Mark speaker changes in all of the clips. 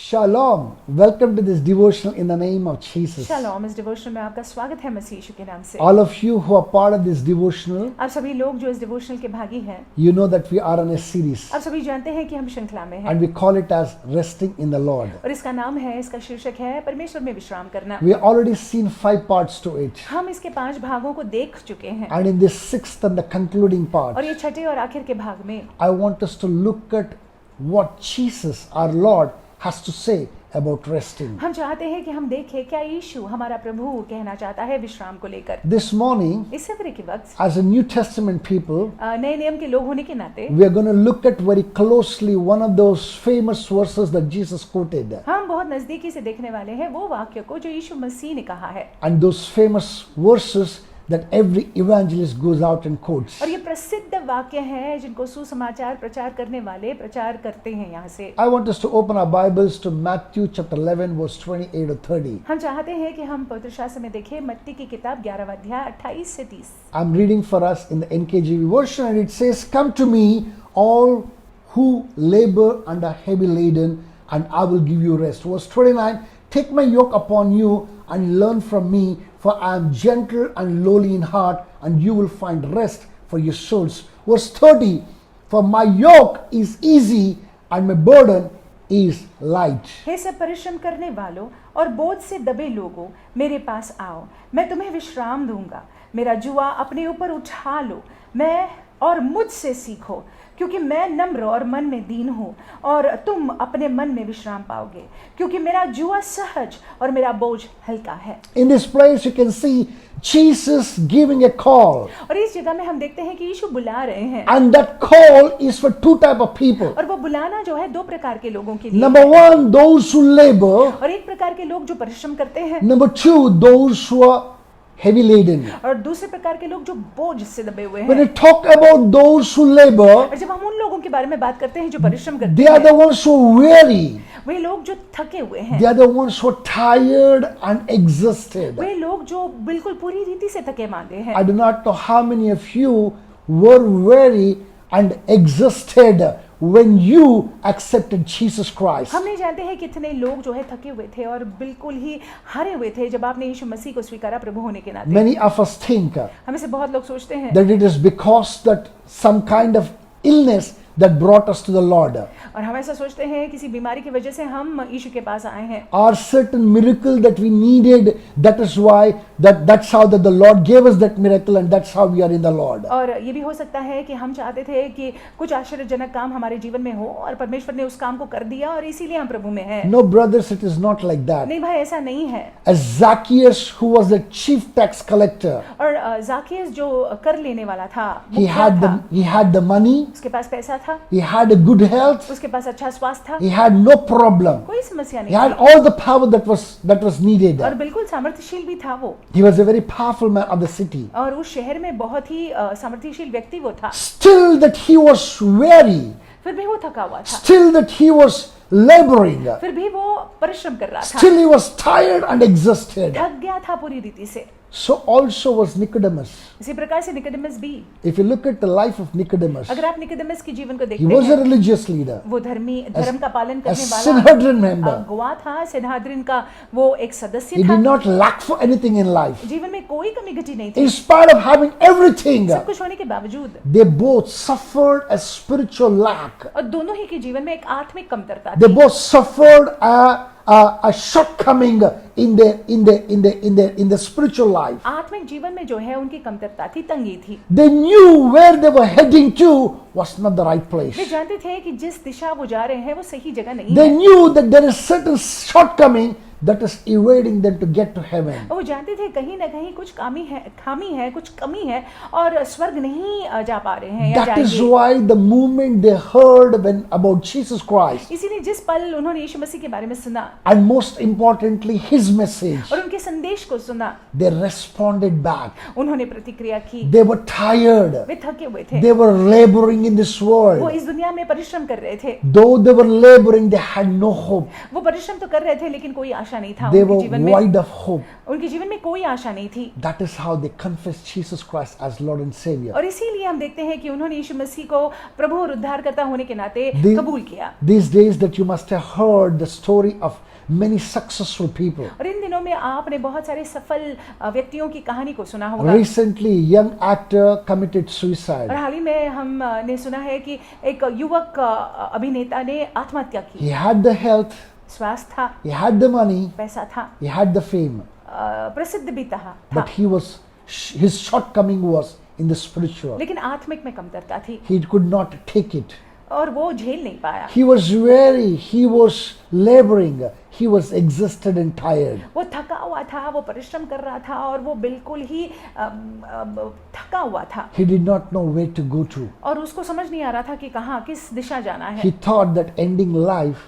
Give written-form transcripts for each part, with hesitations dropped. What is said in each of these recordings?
Speaker 1: Shalom. Welcome to this devotional in the name of Jesus.
Speaker 2: Shalom, इस devotional में आपका स्वागत है मसीह यीशु के नाम से।
Speaker 1: All of you who are part of this devotional,
Speaker 2: आप सभी लोग जो इस डिवोशनल के भागी हैं,
Speaker 1: you know that we are on a series
Speaker 2: आप सभी जानते हैं कि हम श्रृंखला में हैं
Speaker 1: and we call it as resting in the Lord.
Speaker 2: और इसका नाम है, इसका शीर्षक है परमेश्वर में विश्राम करना।
Speaker 1: We have already seen 5 parts to it.
Speaker 2: हम इसके 5 भागों को देख चुके हैं
Speaker 1: And in this 6th and the concluding part,
Speaker 2: और ये छठे और आखिर के भाग में
Speaker 1: I want us to look at what Jesus, our Lord, has to say about resting.
Speaker 2: हम चाहते हैं कि हम देखें क्या यीशु हमारा प्रभु कहना चाहता है विश्राम को लेकर।
Speaker 1: This morning,
Speaker 2: इस सवेरे के वक्त
Speaker 1: as a New Testament people,
Speaker 2: नए नियम के लोग होने के नाते
Speaker 1: we are going to look at very closely one of those famous verses that Jesus quoted.
Speaker 2: हम बहुत नजदीकी से देखने वाले हैं वो वाक्य को जो यीशु मसीह ने कहा है
Speaker 1: And those famous verses that every evangelist goes out and quotes.
Speaker 2: और ये प्रसिद्ध वाक्य हैं जिनको सुसमाचार प्रचार करने वाले प्रचार करते हैं यहाँ से।
Speaker 1: I want us to open our Bibles to Matthew chapter 11 verse 28 or 30.
Speaker 2: हम चाहते हैं कि हम पवित्र शास्त्र में देखें मत्ती की किताब 11वां अध्याय 28 से 30।
Speaker 1: I'm reading for us in the NKJV version and it says, "Come to me, all who labor and are heavy laden, and I will give you rest." Verse 29, "Take my yoke upon you and learn from me, for I am gentle and lowly in heart, and you will find rest for your souls." Verse 30, "For my yoke is easy and my burden is light."
Speaker 2: हे सब परिश्रम करने वालों और बोझ से दबे लोगों, मेरे पास आओ, मैं तुम्हें विश्राम दूंगा। मेरा जुआ अपने ऊपर उठा लो, मैं और मुझसे सीखो, क्योंकि मैं नम्र और मन में दीन हूँ, और तुम अपने मन में विश्राम पाओगे, क्योंकि मेरा जुआ सहज और मेरा बोझ हल्का है।
Speaker 1: In this place you can see Jesus giving a call,
Speaker 2: और इस जगह में हम देखते हैं कि यीशु बुला रहे हैं
Speaker 1: and that call is for 2 type of people.
Speaker 2: और वो बुलाना जो है 2 प्रकार के लोगों के लिए।
Speaker 1: Number 1, those who labor.
Speaker 2: और एक प्रकार के लोग जो परिश्रम करते हैं
Speaker 1: Number 2, those who are heavy laden.
Speaker 2: और दूसरे प्रकार के लोग जो बोझ से दबे हुए
Speaker 1: When
Speaker 2: हैं।
Speaker 1: we talk about those who labor,
Speaker 2: और जब हम उन लोगों के बारे में बात करते हैं जो परिश्रम करते
Speaker 1: they are the ones who are weary.
Speaker 2: वे लोग जो थके हुए हैं,
Speaker 1: They are the ones who are tired and exhausted.
Speaker 2: वे लोग जो बिल्कुल पूरी रीति से थके मांदे हैं।
Speaker 1: I do not know how many of you were weary and exhausted when you accepted Jesus Christ.
Speaker 2: हम नहीं जानते हैं कितने लोग जो है थके हुए थे और बिल्कुल ही हारे हुए थे जब आपने यीशु मसीह को स्वीकारा प्रभु होने के नाते।
Speaker 1: Many of us think
Speaker 2: हमें से बहुत लोग सोचते हैं
Speaker 1: that it is because that some kind of illness that brought us to the Lord,
Speaker 2: और हम ऐसा सोचते हैं किसी बीमारी की वजह से हम यीशु के पास आए हैं,
Speaker 1: or certain miracle that we needed, that is why that's how that the Lord gave us that miracle, and that's how we are in the Lord.
Speaker 2: और ये भी हो सकता है कि हम चाहते थे कि कुछ आश्चर्यजनक काम हमारे जीवन में हो और परमेश्वर ने उस काम को कर दिया और इसीलिए हम प्रभु में हैं।
Speaker 1: No brothers, it is not like that.
Speaker 2: नहीं भाई, ऐसा नहीं है।
Speaker 1: As Zacchaeus, who was the chief tax collector,
Speaker 2: और ज़ाकियस जो कर लेने वाला था,
Speaker 1: he
Speaker 2: मुखिया था,
Speaker 1: had the money,
Speaker 2: उसके पास पैसा था,
Speaker 1: he had a good health,
Speaker 2: उसके पास अच्छा स्वास्थ्य था,
Speaker 1: he had no problem,
Speaker 2: कोई समस्या
Speaker 1: he
Speaker 2: नहीं
Speaker 1: had
Speaker 2: थी
Speaker 1: all the power that was needed.
Speaker 2: और बिल्कुल सामर्थ्यशील भी था वो,
Speaker 1: He was a very powerful man of the city.
Speaker 2: और उस शहर में बहुत ही सामर्थ्यशील व्यक्ति वो था।
Speaker 1: Still that he was weary,
Speaker 2: फिर भी वो थका हुआ था,
Speaker 1: still that he was laboring,
Speaker 2: फिर भी वो परिश्रम कर रहा था,
Speaker 1: still he was tired and exhausted.
Speaker 2: थक गया था पूरी रीति से।
Speaker 1: So also was Nicodemus.
Speaker 2: इसी प्रकार से निकोदेमस भी।
Speaker 1: If you look at the life of Nicodemus,
Speaker 2: अगर आप निकोदेमस के जीवन को
Speaker 1: he
Speaker 2: देखते
Speaker 1: was a
Speaker 2: हैं,
Speaker 1: religious leader,
Speaker 2: वो धर्म का पालन
Speaker 1: a
Speaker 2: करने वाला
Speaker 1: Sanhedrin member.
Speaker 2: अगुवा था, सेनाहद्रिन का वो एक
Speaker 1: He
Speaker 2: सदस्य
Speaker 1: did
Speaker 2: था।
Speaker 1: not lack for anything in life.
Speaker 2: जीवन में कोई कमी घटी नहीं थी,
Speaker 1: In spite of having everything,
Speaker 2: सब कुछ होने के बावजूद,
Speaker 1: they both suffered a spiritual lack.
Speaker 2: और दोनों ही के जीवन में एक आत्मिक कमतरता
Speaker 1: They
Speaker 2: थी।
Speaker 1: both suffered a shortcoming in the spiritual life.
Speaker 2: आत्मिक जीवन में जो है उनकी कमतरता थी, तंगी थी।
Speaker 1: They knew where they were heading to was not the right place.
Speaker 2: वे जानते थे कि जिस दिशा वो जा रहे हैं वो सही जगह नहीं
Speaker 1: They
Speaker 2: है,
Speaker 1: knew that there is certain shortcoming that is evading them to get to heaven.
Speaker 2: और वो जानते थे कहीं ना कहीं कुछ खामी है, कुछ कमी है और स्वर्ग नहीं जा पा रहे हैं या
Speaker 1: That is
Speaker 2: जाएंगे।
Speaker 1: why the moment they heard about Jesus Christ,
Speaker 2: इसीलिए जिस पल उन्होंने यीशु मसीह के बारे में सुना
Speaker 1: and most importantly his message,
Speaker 2: और उनके संदेश को सुना,
Speaker 1: they responded back.
Speaker 2: उन्होंने प्रतिक्रिया की।
Speaker 1: They were tired.
Speaker 2: वे थके हुए थे,
Speaker 1: They were laboring in this
Speaker 2: वो
Speaker 1: world.
Speaker 2: इस दुनिया में परिश्रम कर रहे थे।
Speaker 1: Though they were laboring, they had no hope.
Speaker 2: वो परिश्रम तो कर रहे थे लेकिन कोई आशा आशा नहीं था
Speaker 1: They
Speaker 2: उनके
Speaker 1: were
Speaker 2: जीवन में।
Speaker 1: void of hope.
Speaker 2: उनके जीवन में कोई आशा नहीं थी।
Speaker 1: That is how they confessed Jesus Christ as Lord and Savior.
Speaker 2: और इसीलिए हम देखते हैं कि उन्होंने यीशु मसीह को प्रभु और उद्धारकर्ता होने के नाते
Speaker 1: The-
Speaker 2: कबूल किया।
Speaker 1: These days that you must have heard the story of many successful people.
Speaker 2: और इन दिनों में आपने बहुत सारे सफल व्यक्तियों की कहानी को सुना होगा।
Speaker 1: Recently, a young actor committed
Speaker 2: और
Speaker 1: suicide.
Speaker 2: हाल ही में हमने सुना है कि एक युवक अभिनेता ने आत्महत्या की।
Speaker 1: He had the health,
Speaker 2: स्वास्थ्य था,
Speaker 1: he had the money,
Speaker 2: पैसा था,
Speaker 1: he had the fame,
Speaker 2: प्रसिद्ध भी था,
Speaker 1: but his shortcoming was in the spiritual.
Speaker 2: लेकिन आत्मिक में कमतरता थी
Speaker 1: He could not take it.
Speaker 2: और वो झेल नहीं पाया।
Speaker 1: He was weary, he was laboring, he was exhausted and tired.
Speaker 2: वो थका हुआ था, वो परिश्रम कर रहा था और वो बिल्कुल ही थका हुआ था
Speaker 1: He did not know where to go to.
Speaker 2: और उसको समझ नहीं आ रहा था कि कहाँ किस दिशा जाना है।
Speaker 1: He thought that ending life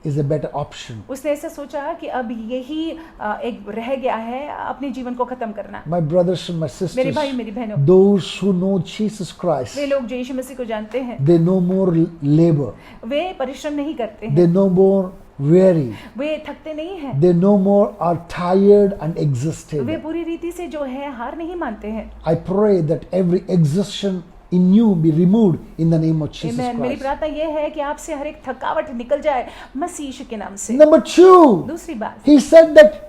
Speaker 1: is a better option.
Speaker 2: उसने ऐसा सोचा कि अब यही एक रह गया है अपने जीवन को खत्म करना।
Speaker 1: My brothers and my
Speaker 2: मेरे
Speaker 1: sisters,
Speaker 2: भाई मेरी बहनों,
Speaker 1: those who know Jesus Christ,
Speaker 2: वे लोग जो यीशु मसीह को जानते हैं
Speaker 1: they no more labor,
Speaker 2: वे परिश्रम नहीं करते हैं,
Speaker 1: they no more weary,
Speaker 2: वे थकते नहीं हैं,
Speaker 1: they no more are tired and
Speaker 2: way
Speaker 1: exhausted.
Speaker 2: पूरी रीति से जो है हार नहीं मानते हैं।
Speaker 1: I pray that every exhaustion in you be removed in the name of Jesus
Speaker 2: Amen। मेरी
Speaker 1: Christ.
Speaker 2: प्रार्थना ये है कि आपसे हर एक थकावट निकल जाए मसीह यीशु के नाम से।
Speaker 1: Number 2,
Speaker 2: दूसरी बात,
Speaker 1: he said that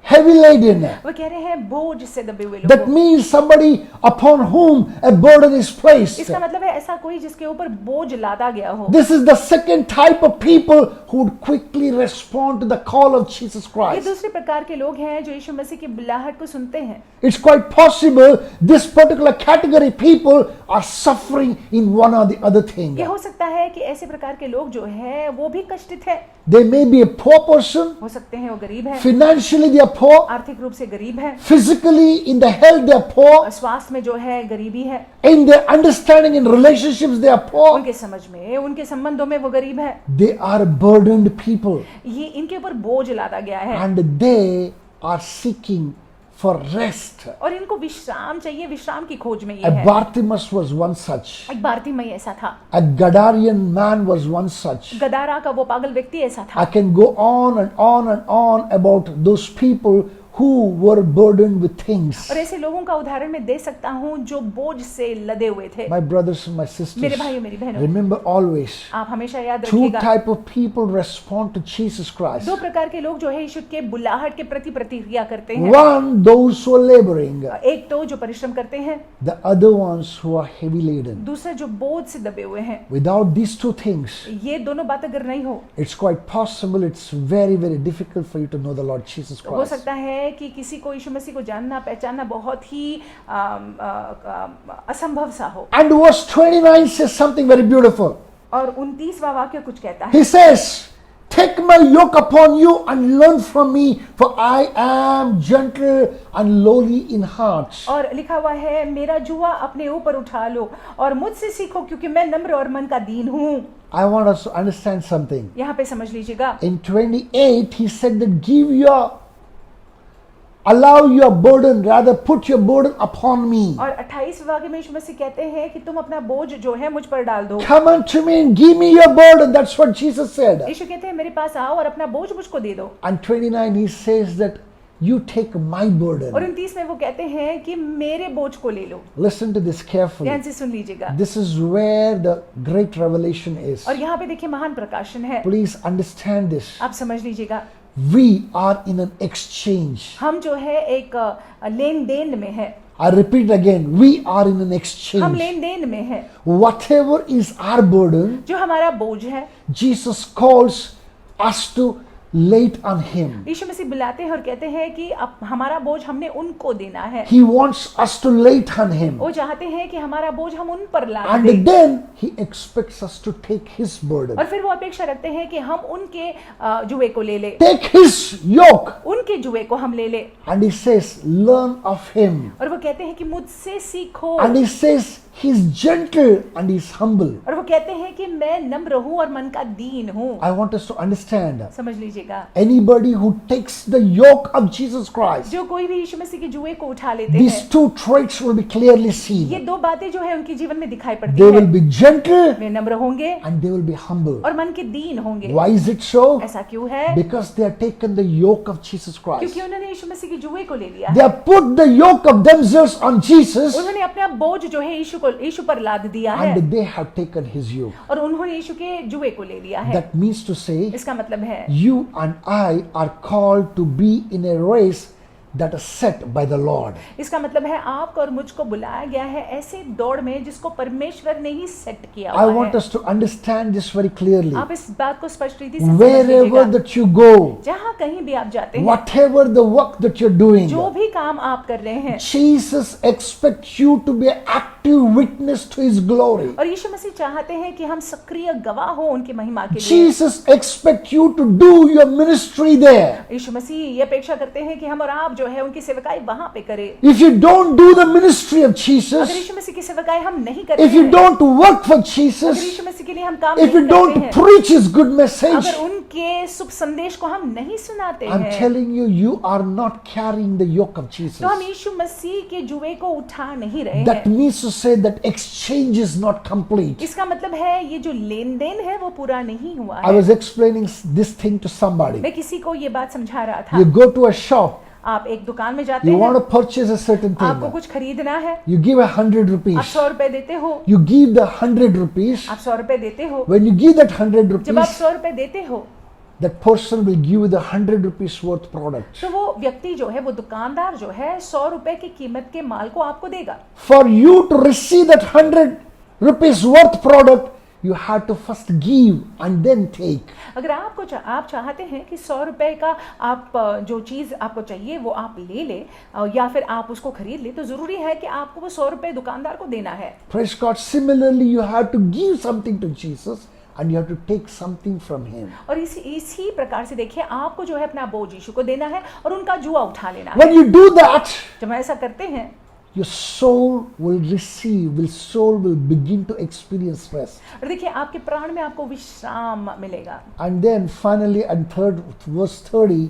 Speaker 1: heavy laden.
Speaker 2: वो कह रहे हैं बोझ से दबे हुए
Speaker 1: That
Speaker 2: लोगों।
Speaker 1: means somebody upon whom a burden is placed.
Speaker 2: इसका मतलब है ऐसा कोई जिसके ऊपर बोझ लादा गया हो।
Speaker 1: This is the second type of people who would quickly respond to the call of Jesus
Speaker 2: ये
Speaker 1: Christ.
Speaker 2: दूसरे प्रकार के लोग हैं जो यीशु मसीह की बुलाहट को सुनते हैं।
Speaker 1: It's quite possible this particular category people are suffering in one or the other thing.
Speaker 2: ये हो सकता है कि ऐसे प्रकार के लोग जो हैं वो भी कष्टित है।
Speaker 1: They may be a poor person,
Speaker 2: हो सकते हैं वो गरीब है,
Speaker 1: financially they are poor,
Speaker 2: आर्थिक रूप से गरीब है,
Speaker 1: physically in the health they are poor,
Speaker 2: स्वास्थ्य में जो है गरीबी है,
Speaker 1: in their understanding in relationships they are poor.
Speaker 2: उनके समझ में उनके संबंधों में वो गरीब है।
Speaker 1: They are burdened people
Speaker 2: ये इनके ऊपर बोझ लादा गया है
Speaker 1: and they are seeking for rest.
Speaker 2: और इनको विश्राम चाहिए, विश्राम की खोज में ये
Speaker 1: A
Speaker 2: है।
Speaker 1: Bartimaeus was one such.
Speaker 2: एक बारतिमई ऐसा था,
Speaker 1: A Gadarian man was one such.
Speaker 2: Godara का वो पागल व्यक्ति ऐसा
Speaker 1: I
Speaker 2: था।
Speaker 1: can go on and on and on about those people who were burdened with things.
Speaker 2: और ऐसे लोगों का उदाहरण मैं दे सकता हूँ जो बोझ से लदे हुए थे।
Speaker 1: My brothers and my
Speaker 2: मेरे
Speaker 1: sisters,
Speaker 2: भाइयों मेरी बहनों,
Speaker 1: remember always,
Speaker 2: आप हमेशा याद
Speaker 1: two
Speaker 2: रखिएगा,
Speaker 1: type of people respond to Jesus Christ.
Speaker 2: दो प्रकार के लोग जो है यीशु के बुलाहट के प्रति प्रतिक्रिया करते हैं।
Speaker 1: One, those who are laboring.
Speaker 2: एक तो जो परिश्रम करते हैं,
Speaker 1: The other ones who are heavy laden.
Speaker 2: दूसरा जो बोझ से दबे हुए हैं।
Speaker 1: Without these two things,
Speaker 2: ये दोनों बात अगर नहीं हो,
Speaker 1: it's quite possible, it's very, very difficult for you to know the Lord Jesus
Speaker 2: तो हो
Speaker 1: Christ.
Speaker 2: सकता है कि किसी को यीशु मसीह को जानना पहचानना बहुत ही असंभव सा हो।
Speaker 1: And verse 29 says something very beautiful.
Speaker 2: और 29वां वाक्य कुछ कहता है,
Speaker 1: He says, take my yoke upon you and learn from me, for I am gentle and lowly in heart.
Speaker 2: और लिखा हुआ है, मेरा जुआ अपने ऊपर उठा लो और मुझसे सीखो क्योंकि मैं नम्र और मन का दीन हूँ।
Speaker 1: I want us to understand something.
Speaker 2: यहाँ पे समझ लीजिएगा,
Speaker 1: In 28, he said that allow your burden, rather put your burden upon me.
Speaker 2: और 28वें वाक्य में यीशु मसीह कहते हैं कि तुम अपना बोझ जो है मुझ पर डाल दो।
Speaker 1: Come unto me and give me your burden. That's what Jesus said.
Speaker 2: यीशु कहते हैं मेरे पास आओ और अपना बोझ मुझको दे दो।
Speaker 1: And 29, he says that you take my
Speaker 2: और
Speaker 1: burden.
Speaker 2: 29 में वो कहते हैं कि मेरे बोझ को ले लो।
Speaker 1: Listen to this carefully.
Speaker 2: ध्यान से सुन लीजिएगा।
Speaker 1: This is where the great revelation is.
Speaker 2: और यहाँ पे देखिए महान प्रकाशन है,
Speaker 1: Please understand this.
Speaker 2: आप समझ लीजिएगा।
Speaker 1: We are in an exchange.
Speaker 2: हम जो है एक लेन देन में है,
Speaker 1: I repeat again, we are in an
Speaker 2: हम
Speaker 1: exchange.
Speaker 2: लेन देन में है।
Speaker 1: Whatever is our burden,
Speaker 2: जो हमारा बोझ है,
Speaker 1: Jesus calls us to lay it on him.
Speaker 2: यीशु मसीह बुलाते हैं और कहते हैं कि अब हमारा बोझ हमने उनको देना है।
Speaker 1: He wants us to lay it on him.
Speaker 2: वो चाहते हैं कि हमारा बोझ हम उन पर ला
Speaker 1: And
Speaker 2: दें।
Speaker 1: then he expects us to take his burden.
Speaker 2: और फिर वो अपेक्षा रखते हैं कि हम उनके जुए को ले ले,
Speaker 1: Take his yoke.
Speaker 2: उनके जुए को हम ले ले।
Speaker 1: And he says, learn of him.
Speaker 2: और वो कहते हैं कि मुझसे सीखो।
Speaker 1: And he says, He's gentle and he's humble.
Speaker 2: और वो कहते हैं कि मैं नम्र हूँ और मन का दीन हूँ।
Speaker 1: I want us to understand.
Speaker 2: समझ लीजिएगा,
Speaker 1: Anybody who takes the yoke of Jesus Christ,
Speaker 2: जो कोई भी यीशु मसीह के जुए को उठा लेते
Speaker 1: these
Speaker 2: हैं,
Speaker 1: 2 traits will be clearly
Speaker 2: ये
Speaker 1: seen.
Speaker 2: 2 बातें जो है उनके जीवन में दिखाई पड़ती
Speaker 1: They
Speaker 2: है।
Speaker 1: will be gentle
Speaker 2: वे नम्र होंगे
Speaker 1: and they will be humble.
Speaker 2: और मन के दीन होंगे।
Speaker 1: Why is it so?
Speaker 2: ऐसा क्यों है?
Speaker 1: Because they have taken the yoke of Jesus Christ.
Speaker 2: क्योंकि उन्होंने यीशु मसीह के जुए को ले लिया
Speaker 1: They
Speaker 2: है।
Speaker 1: have put the yoke of themselves on Jesus
Speaker 2: उन्होंने अपना बोझ जो है यीशु पर लाद दिया है
Speaker 1: and they have taken his yoke.
Speaker 2: और उन्होंने यीशु के जुए को ले लिया है।
Speaker 1: That means to say,
Speaker 2: इसका मतलब है
Speaker 1: you and I are called to be in a race that is set by the Lord.
Speaker 2: इसका मतलब है आपको और मुझको बुलाया गया है ऐसे दौड़ में जिसको परमेश्वर ने ही सेट किया
Speaker 1: I
Speaker 2: हुआ
Speaker 1: want
Speaker 2: है।
Speaker 1: us to understand this very clearly.
Speaker 2: आप इस बात को स्पष्ट रीति से समझ
Speaker 1: Wherever
Speaker 2: लीजिएगा।
Speaker 1: that you go,
Speaker 2: जहाँ कहीं भी आप जाते हैं,
Speaker 1: whatever the work that you're doing,
Speaker 2: जो भी काम आप कर रहे हैं,
Speaker 1: Jesus expects you to be an active witness to his glory.
Speaker 2: और यीशु मसीह चाहते हैं कि हम सक्रिय गवाह हो उनकी महिमा के लिए।
Speaker 1: Jesus expects you to do your ministry there.
Speaker 2: यीशु मसीह ये अपेक्षा करते हैं कि हम और आप जो है उनकी सेवकाई वहां पे करें।
Speaker 1: If you don't do the ministry of
Speaker 2: अगर
Speaker 1: Jesus,
Speaker 2: यीशु मसीह की सेवकाई हम नहीं करते
Speaker 1: if you
Speaker 2: हैं,
Speaker 1: don't work for
Speaker 2: अगर
Speaker 1: Jesus,
Speaker 2: यीशु मसीह के लिए हम काम
Speaker 1: if you
Speaker 2: नहीं करते
Speaker 1: don't
Speaker 2: हैं,
Speaker 1: preach his good message,
Speaker 2: अगर उनके शुभ संदेश को हम नहीं सुनाते
Speaker 1: I'm
Speaker 2: हैं,
Speaker 1: telling you, you are not carrying the yoke of Jesus.
Speaker 2: तो हम यीशु मसीह के जुए को उठा नहीं रहे
Speaker 1: That
Speaker 2: हैं।
Speaker 1: means to say that exchange is not complete.
Speaker 2: इसका मतलब है ये जो लेन देन है वो पूरा नहीं हुआ
Speaker 1: I
Speaker 2: है।
Speaker 1: was explaining this thing to somebody.
Speaker 2: मैं किसी को ये बात समझा रहा था।
Speaker 1: You go to a shop,
Speaker 2: आप एक दुकान में जाते
Speaker 1: you want
Speaker 2: हैं,
Speaker 1: to purchase a certain
Speaker 2: आपको
Speaker 1: thing.
Speaker 2: कुछ खरीदना है,
Speaker 1: You give 100
Speaker 2: आप
Speaker 1: rupees.
Speaker 2: 100 रुपए देते हो,
Speaker 1: You give the 100 rupees.
Speaker 2: आप 100 रुपए देते हो।
Speaker 1: When you give that 100
Speaker 2: जब आप
Speaker 1: rupees,
Speaker 2: 100 रुपए देते हो
Speaker 1: that person will give you the 100 rupees worth product.
Speaker 2: तो वो व्यक्ति जो है, वो दुकानदार जो है 100 रुपए की कीमत के माल को आपको देगा।
Speaker 1: For you to receive that 100 rupees worth product, you have to first give and then take.
Speaker 2: अगर आप चाहते हैं कि 100 रुपए का आप जो चीज़ आपको चाहिए वो आप ले ले या फिर आप उसको खरीद ले, तो ज़रूरी है कि आपको वो 100 रुपए दुकानदार को देना है।
Speaker 1: Praise God. Similarly, you have to give something to Jesus and you have to take something from him.
Speaker 2: और इसी प्रकार से देखिए, आपको जो है अपना बोझ यीशु को देना है और उनका जुआ उठा लेना है।
Speaker 1: When you do that,
Speaker 2: जब ऐसा करते हैं,
Speaker 1: your soul will begin to experience rest.
Speaker 2: और देखिए आपके प्राण में आपको विश्राम मिलेगा।
Speaker 1: And then finally, and verse 30,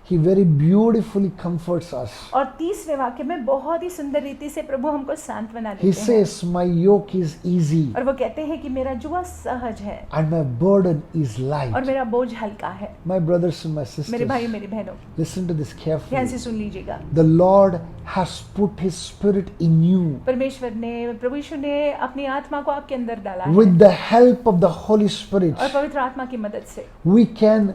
Speaker 1: he very beautifully comforts us.
Speaker 2: और तीसरे वाक्य में बहुत ही सुंदर रीति से प्रभु हमको सांत्वना
Speaker 1: He
Speaker 2: देते हैं
Speaker 1: says, my yoke is easy
Speaker 2: और वो कहते हैं कि मेरा जुआ सहज है
Speaker 1: and my burden is
Speaker 2: और
Speaker 1: light.
Speaker 2: मेरा बोझ हल्का है।
Speaker 1: My brothers and my
Speaker 2: मेरे
Speaker 1: sisters,
Speaker 2: भाई मेरी बहनों,
Speaker 1: listen to this
Speaker 2: ध्यान
Speaker 1: carefully.
Speaker 2: से सुन लीजिएगा।
Speaker 1: The Lord has put his spirit in you.
Speaker 2: परमेश्वर ने, प्रभु यीशु ने अपनी आत्मा को आपके अंदर डाला है
Speaker 1: With the help of the Holy Spirit,
Speaker 2: और पवित्र आत्मा की मदद से,
Speaker 1: we can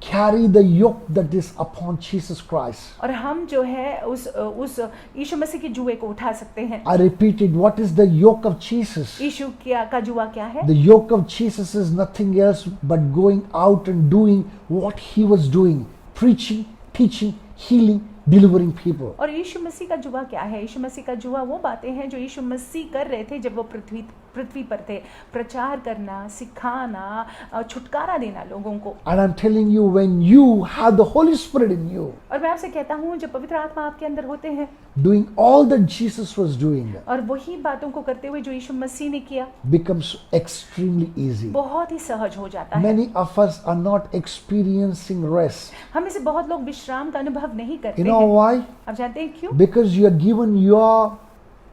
Speaker 1: carry the yoke that is upon Jesus Christ.
Speaker 2: और हम जो है उस यीशु मसीह के जुए को उठा सकते हैं।
Speaker 1: I repeat it, what is the yoke of Jesus?
Speaker 2: यीशु का जुआ क्या है?
Speaker 1: The yoke of Jesus is nothing else but going out and doing what he was doing, preaching, teaching, healing, delivering people.
Speaker 2: और यीशु मसीह का जुआ क्या है? यीशु मसीह का जुआ वो बातें हैं जो यीशु मसीह कर रहे थे जब वो पृथ्वी पर थे। प्रचार करना, सिखाना, छुटकारा देना लोगों को।
Speaker 1: And I'm telling you, when you have the Holy Spirit in you,
Speaker 2: और मैं आपसे कहता हूँ, जब पवित्र आत्मा आपके अंदर होते हैं
Speaker 1: doing all that Jesus was doing
Speaker 2: और वही बातों को करते हुए जो यीशु मसीह ने किया,
Speaker 1: becomes extremely easy.
Speaker 2: बहुत ही सहज हो जाता है।
Speaker 1: Many of us are not experiencing rest.
Speaker 2: हम में से बहुत लोग विश्राम का अनुभव नहीं करते
Speaker 1: You know
Speaker 2: हैं।
Speaker 1: why?
Speaker 2: आप जानते हैं क्यों?
Speaker 1: Because you are given your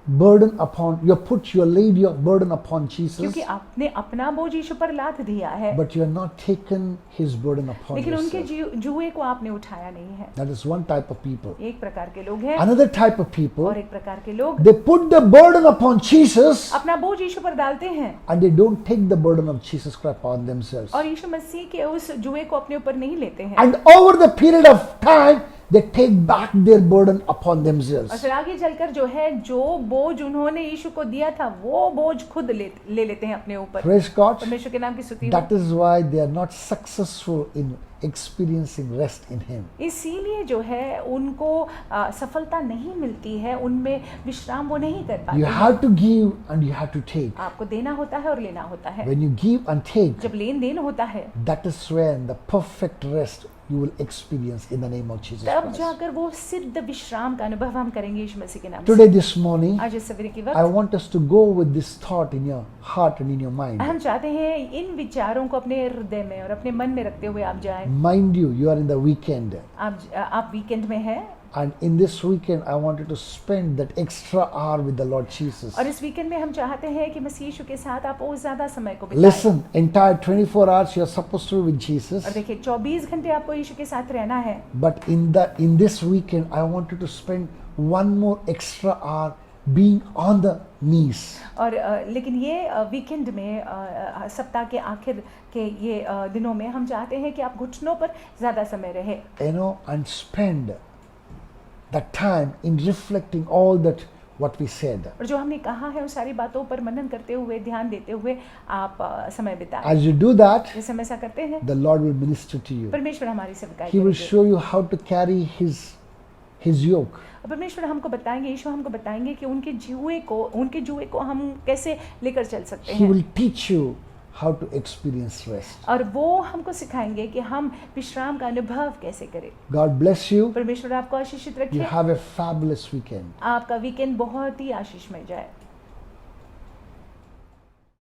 Speaker 1: burden upon, you laid your burden upon Jesus,
Speaker 2: क्योंकि आपने अपना बोझ यीशु पर लाद दिया है,
Speaker 1: but you have not taken his burden upon
Speaker 2: लेकिन उनके
Speaker 1: yourself.
Speaker 2: जुए को आपने उठाया नहीं है।
Speaker 1: That is one type of people.
Speaker 2: एक प्रकार के लोग हैं
Speaker 1: Another type of people,
Speaker 2: और एक प्रकार के लोग
Speaker 1: they put the burden upon Jesus
Speaker 2: अपना बोझ यीशु पर डालते हैं
Speaker 1: and they don't take the burden of Jesus Christ upon themselves.
Speaker 2: और यीशु मसीह के उस जुए को अपने ऊपर नहीं लेते हैं।
Speaker 1: And over the period of time, they take back their burden upon
Speaker 2: और
Speaker 1: themselves.
Speaker 2: फिर आगे चलकर जो है, जो बोझ उन्होंने यीशु को दिया था वो बोझ खुद ले लेते हैं अपने ऊपर।
Speaker 1: Praise God.
Speaker 2: परमेश्वर के नाम की स्तुति हो।
Speaker 1: That is why they are not successful in experiencing rest in Him.
Speaker 2: इसीलिए जो है उनको सफलता नहीं मिलती है, उनमें विश्राम वो नहीं कर पाते
Speaker 1: You
Speaker 2: हैं।
Speaker 1: have to give and you have to take.
Speaker 2: आपको देना होता है और लेना होता है।
Speaker 1: When you give and take,
Speaker 2: जब लेन देन होता है
Speaker 1: that is when the perfect rest you will experience in the name of Jesus
Speaker 2: तब
Speaker 1: Christ.
Speaker 2: जाकर वो सिद्ध विश्राम का अनुभव हम करेंगे यीशु मसीह के नाम से।
Speaker 1: Today, this morning,
Speaker 2: आज इस सवेरे की
Speaker 1: I
Speaker 2: वक्त
Speaker 1: want us to go with this thought in your heart and in your mind.
Speaker 2: हम चाहते हैं इन विचारों को अपने हृदय में और अपने मन में रखते हुए आप जाएं।
Speaker 1: Mind you are in the weekend.
Speaker 2: आप वीकेंड में हैं
Speaker 1: And in this weekend, I want you to spend that extra hour with the Lord Jesus.
Speaker 2: और इस वीकेंड में हम चाहते हैं कि मसीह यीशु के साथ आप और ज्यादा समय को बिताएं।
Speaker 1: Listen, entire 24 hours you are supposed to be with Jesus.
Speaker 2: और देखिए 24 घंटे आपको यीशु के साथ रहना है,
Speaker 1: But in this weekend, I want you to spend one more extra hour being on the knees.
Speaker 2: और लेकिन ये वीकेंड में सप्ताह के आखिर के ये दिनों में हम चाहते हैं कि आप घुटनों पर ज्यादा समय रहे
Speaker 1: You know, and spend that time in reflecting all that what we said.
Speaker 2: और जो हमने कहा है उन सारी बातों पर मनन करते हुए, ध्यान देते हुए आप समय बिताएं।
Speaker 1: As you do that,
Speaker 2: जैसे हम ऐसा करते हैं
Speaker 1: the Lord will minister to you.
Speaker 2: परमेश्वर हमारी सेवकाई
Speaker 1: He will
Speaker 2: करेंगे
Speaker 1: show you how to carry his yoke.
Speaker 2: और परमेश्वर हमको बताएंगे, यीशु हमको बताएंगे कि उनके जुए को हम कैसे लेकर चल सकते
Speaker 1: He
Speaker 2: हैं
Speaker 1: will teach you how to experience rest.
Speaker 2: और वो हमको सिखाएंगे कि हम विश्राम का अनुभव कैसे करें।
Speaker 1: God bless you.
Speaker 2: परमेश्वर आपको आशीषित
Speaker 1: You
Speaker 2: रखे,
Speaker 1: have a fabulous weekend.
Speaker 2: आपका वीकेंड बहुत ही आशीषमय जाए।